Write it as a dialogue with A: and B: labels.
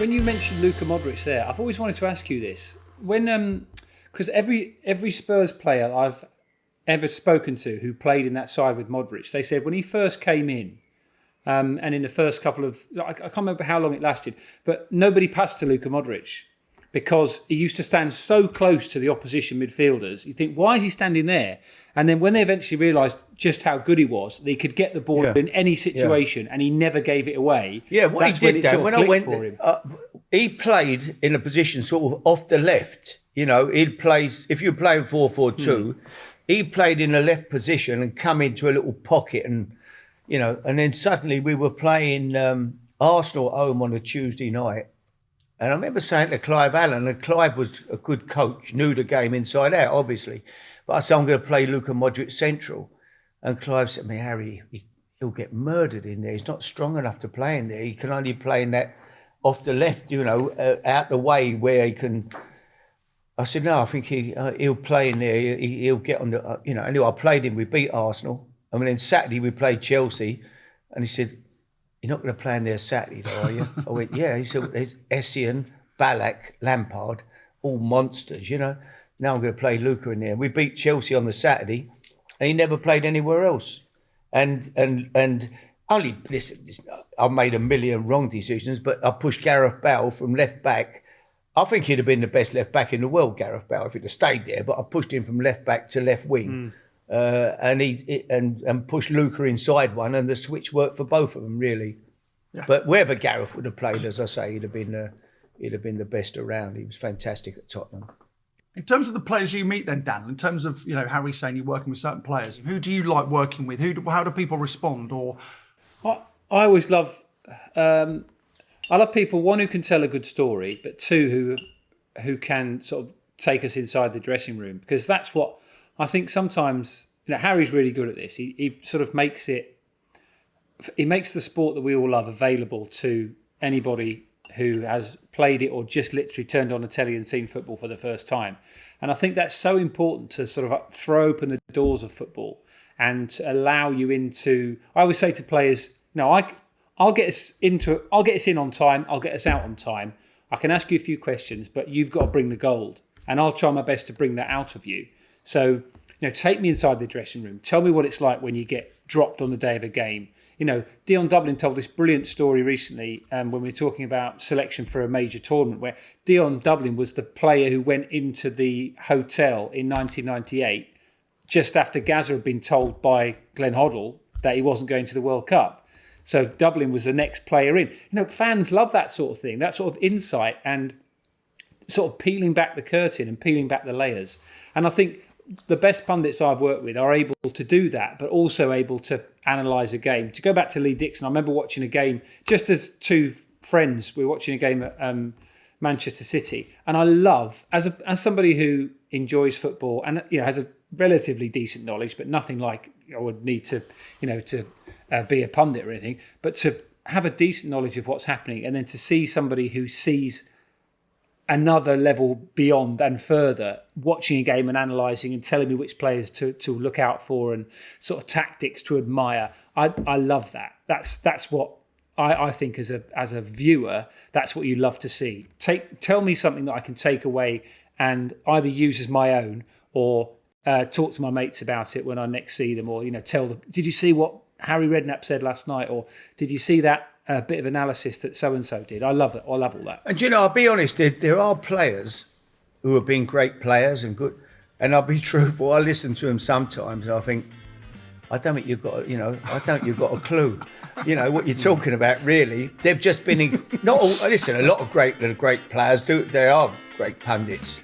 A: When you mentioned Luka Modrić there, I've always wanted to ask you this. Because every Spurs player I've ever spoken to who played in that side with Modrić, they said when he first came in, and in the first couple of, I can't remember how long it lasted, but nobody passed to Luka Modrić because he used to stand so close to the opposition midfielders. You think, why is he standing there? And then when they eventually realised just how good he was, they could get the ball in any situation, and he never gave it away.
B: Yeah, what
A: That's
B: he did
A: when,
B: when I went,
A: for him.
B: He played in a position sort of off the left. You know, he'd play, if you're playing 4-4-2, he played in a left position and come into a little pocket and, you know, and then suddenly we were playing Arsenal at home on a Tuesday night. And I remember saying to Clive Allen, and Clive was a good coach, knew the game inside out, obviously. But I said, I'm going to play Luka Modrić central. And Clive said to me, Harry, he'll get murdered in there. He's not strong enough to play in there. He can only play in that off the left, you know, out the way where he can. I said, no, I think he'll play in there. He'll get on the, you know. Anyway, I played him. We beat Arsenal. And then Saturday we played Chelsea. And he said, you're not going to play in there Saturday, though, are you? I went, yeah. He said, there's Essien, Ballack, Lampard, all monsters, you know. Now I'm going to play Luka in there. We beat Chelsea on the Saturday, and he never played anywhere else. And only, listen, I made a million wrong decisions, but I pushed Gareth Bale from left back. I think he'd have been the best left back in the world, Gareth Bale, if he'd have stayed there. But I pushed him from left back to left wing. And pushed Luka inside one, and the switch worked for both of them really. Yeah. But wherever Gareth would have played, as I say, he'd have been the best around. He was fantastic at Tottenham.
C: In terms of the players you meet, then Dan, in terms of Harry saying you're working with certain players, who do you like working with? How do people respond? Or
A: I always love. I love people, one, who can tell a good story, but two, who can sort of take us inside the dressing room, because that's what. I think sometimes, Harry's really good at this. He sort of makes it, he makes the sport that we all love available to anybody who has played it or just literally turned on a telly and seen football for the first time. And I think that's so important to sort of throw open the doors of football and to allow you into, I always say to players, I'll get us in on time, I'll get us out on time. I can ask you a few questions, but you've got to bring the gold. And I'll try my best to bring that out of you. So, take me inside the dressing room. Tell me what it's like when you get dropped on the day of a game. Dion Dublin told this brilliant story recently when we were talking about selection for a major tournament, where Dion Dublin was the player who went into the hotel in 1998 just after Gazza had been told by Glenn Hoddle that he wasn't going to the World Cup. So Dublin was the next player in. Fans love that sort of thing, that sort of insight and sort of peeling back the curtain and peeling back the layers. And I think the best pundits I've worked with are able to do that, but also able to analyse a game. To go back to Lee Dixon, I remember watching a game, just as two friends, we were watching a game at Manchester City. And I love, as somebody who enjoys football and has a relatively decent knowledge, but nothing like I would need to, be a pundit or anything, but to have a decent knowledge of what's happening and then to see somebody who sees another level beyond and further, watching a game and analysing and telling me which players to look out for and sort of tactics to admire. I love that. That's what I think as a viewer, that's what you love to see. Tell me something that I can take away and either use as my own or talk to my mates about it when I next see them, or tell them, did you see what Harry Redknapp said last night, or did you see that bit of analysis that so-and-so did? I love it. I love all that.
B: And I'll be honest, there are players who have been great players and good, and I'll be truthful, I listen to them sometimes and I think, I don't think you've got a clue, what you're talking about really. They've just been, a lot of great players, they are great pundits,